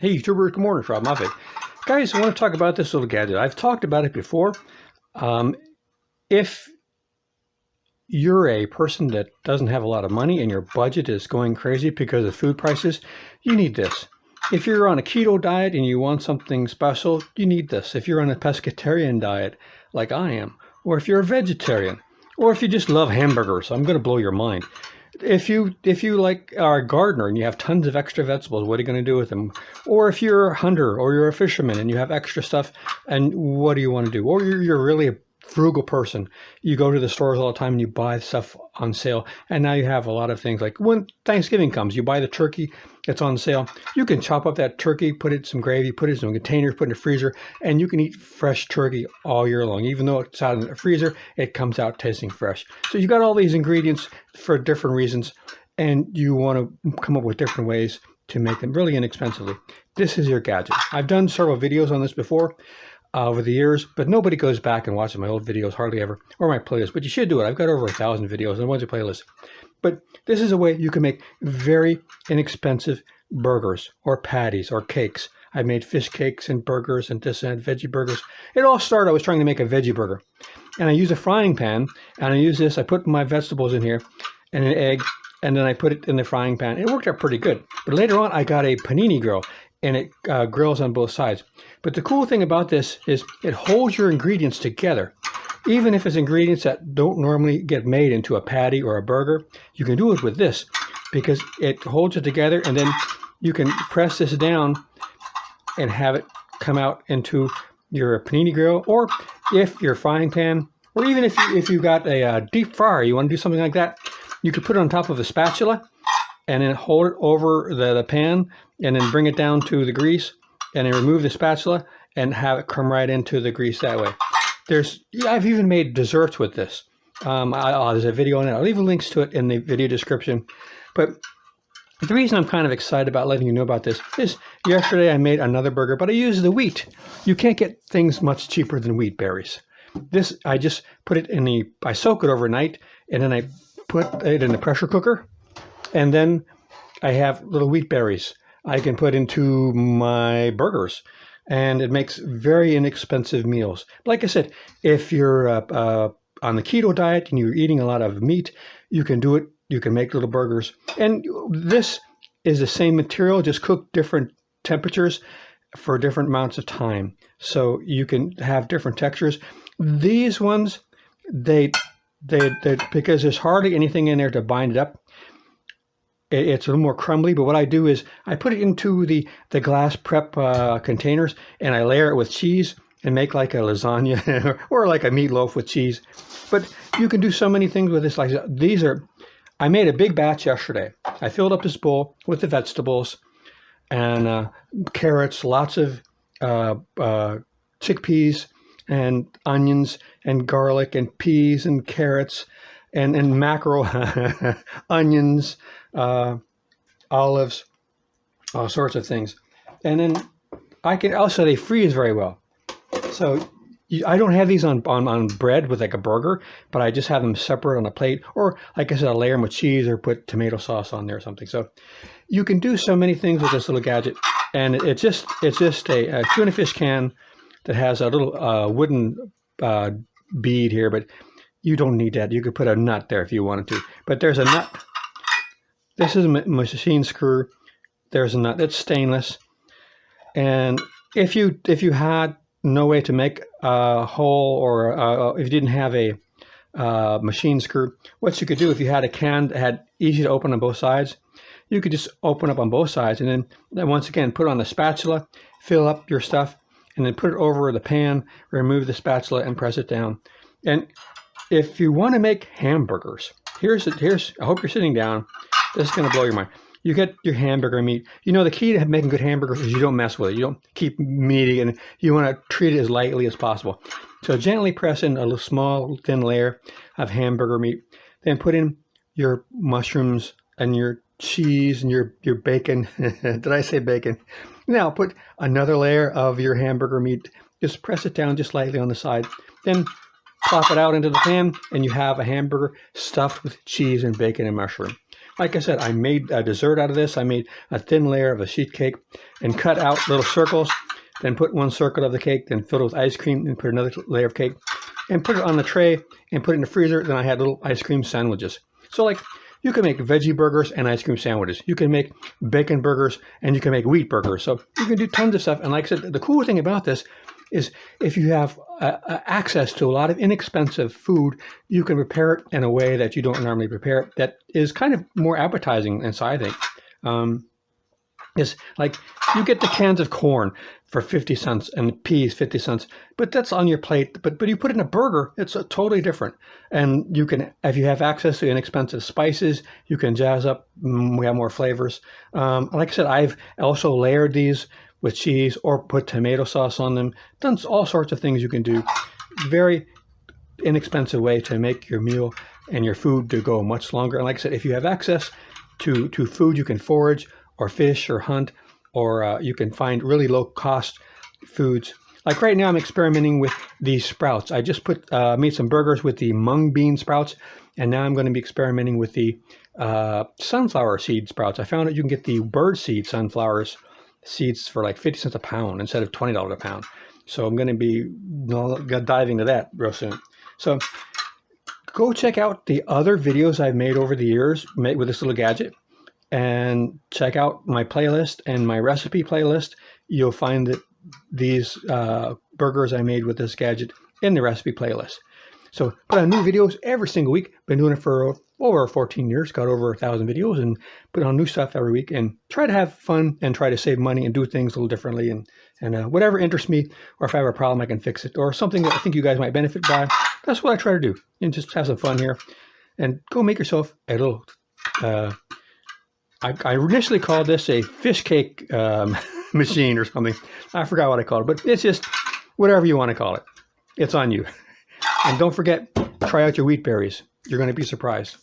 Hey YouTuber, good morning, Rob. Guys, I want to talk about this little gadget. I've talked about it before. If you're a person that doesn't have a lot of money and your budget is going crazy because of food prices, you need this. If you're on a keto diet and you want something special, you need this. If you're on a pescatarian diet like I am, or if you're a vegetarian, or if you just love hamburgers, I'm going to blow your mind. If you like are a gardener and you have tons of extra vegetables, what are you going to do with them? Or if you're a hunter or you're a fisherman and you have extra stuff, and what do you want to do? Or you're really a frugal person. You go to the stores all the time and you buy stuff on sale. And now you have a lot of things like when Thanksgiving comes, you buy the turkey, it's on sale. You can chop up that turkey, put it in some gravy, put it in some containers, put it in the freezer, and you can eat fresh turkey all year long. Even though it's out in the freezer, it comes out tasting fresh. So you got all these ingredients for different reasons, and you want to come up with different ways to make them really inexpensively. This is your gadget. I've done several videos on this before over the years, but nobody goes back and watches my old videos, hardly ever, or my playlist, but you should do it. I've got over 1,000 videos and one's a playlist. But this is a way you can make very inexpensive burgers or patties or cakes. I made fish cakes and burgers and this and veggie burgers. It all started, I was trying to make a veggie burger. And I use a frying pan, and I use this, I put my vegetables in here, and an egg, and then I put it in the frying pan. It worked out pretty good. But later on, I got a panini grill, and it grills on both sides. But the cool thing about this is it holds your ingredients together. Even if it's ingredients that don't normally get made into a patty or a burger, you can do it with this because it holds it together, and then you can press this down and have it come out into your panini grill, or if your frying pan, or even if you got a deep fryer, you want to do something like that, you could put it on top of a spatula and then hold it over the pan and then bring it down to the grease and then remove the spatula and have it come right into the grease that way. I've even made desserts with this. There's a video on it. I'll leave the links to it in the video description. But the reason I'm kind of excited about letting you know about this is yesterday I made another burger, but I used the wheat. You can't get things much cheaper than wheat berries. This, I just put it I soak it overnight, and then I put it in the pressure cooker, and then I have little wheat berries I can put into my burgers, and it makes very inexpensive meals. Like I said, if you're on the keto diet and you're eating a lot of meat, you can do it. You can make little burgers. And this is the same material, just cooked different temperatures for different amounts of time. So you can have different textures. These ones, they because there's hardly anything in there to bind it up. It's a little more crumbly, but what I do is I put it into the glass prep containers, and I layer it with cheese and make like a lasagna or like a meatloaf with cheese. But you can do so many things with this. Like I made a big batch yesterday. I filled up this bowl with the vegetables and carrots, lots of chickpeas and onions and garlic and peas and carrots and mackerel, onions, olives, all sorts of things. And then also they freeze very well. So I don't have these on bread with like a burger, but I just have them separate on a plate, or like I said, I'll layer them with cheese or put tomato sauce on there or something. So you can do so many things with this little gadget. And it's just a tuna fish can that has a little wooden bead here, but you don't need that. You could put a nut there if you wanted to, but there's a nut. This is a machine screw. There's a nut that's stainless. And if you had no way to make a hole, or if you didn't have a machine screw, what you could do if you had a can that had easy to open on both sides, you could just open up on both sides, and then once again put on the spatula, fill up your stuff, and then put it over the pan, remove the spatula, and press it down. And if you want to make hamburgers, here's I hope you're sitting down. This is going to blow your mind. You get your hamburger meat. You know, the key to making good hamburgers is you don't mess with it. You don't keep meaty, and you want to treat it as lightly as possible. So gently press in a little small, thin layer of hamburger meat. Then put in your mushrooms and your cheese and your bacon. Did I say bacon? Now put another layer of your hamburger meat. Just press it down just lightly on the side. Then plop it out into the pan, and you have a hamburger stuffed with cheese and bacon and mushroom. like I said, I made a dessert out of this. I made a thin layer of a sheet cake and cut out little circles, then put one circle of the cake, then filled it with ice cream and put another layer of cake and put it on the tray and put it in the freezer. Then I had little ice cream sandwiches. So like you can make veggie burgers and ice cream sandwiches. You can make bacon burgers and you can make wheat burgers. So you can do tons of stuff. And like I said, the cool thing about this is if you have access to a lot of inexpensive food, you can prepare it in a way that you don't normally prepare it that is kind of more appetizing. And so I think is like you get the cans of corn for 50 cents and peas 50 cents, but that's on your plate. But you put it in a burger, it's totally different. And you can, if you have access to inexpensive spices, you can jazz up. We have more flavors. Like I said, I've also layered these with cheese or put tomato sauce on them. Done all sorts of things you can do. Very inexpensive way to make your meal and your food to go much longer. And like I said, if you have access to food you can forage or fish or hunt, or you can find really low cost foods. Like right now I'm experimenting with these sprouts. I just made some burgers with the mung bean sprouts, and now I'm going to be experimenting with the sunflower seed sprouts. I found that you can get the bird seed sunflowers seeds for like 50 cents a pound instead of $20 a pound. So I'm going to be diving into that real soon. So go check out the other videos I've made over the years made with this little gadget, and check out my playlist and my recipe playlist. You'll find that these burgers I made with this gadget in the recipe playlist. So put on new videos every single week. Been doing it for over 14 years, got over 1,000 videos, and put on new stuff every week and try to have fun and try to save money and do things a little differently. And whatever interests me, or if I have a problem, I can fix it, or something that I think you guys might benefit by. That's what I try to do, and just have some fun here. And go make yourself a little, I initially called this a fish cake machine or something. I forgot what I called it, but it's just whatever you want to call it. It's on you. And don't forget, try out your wheat berries. You're going to be surprised.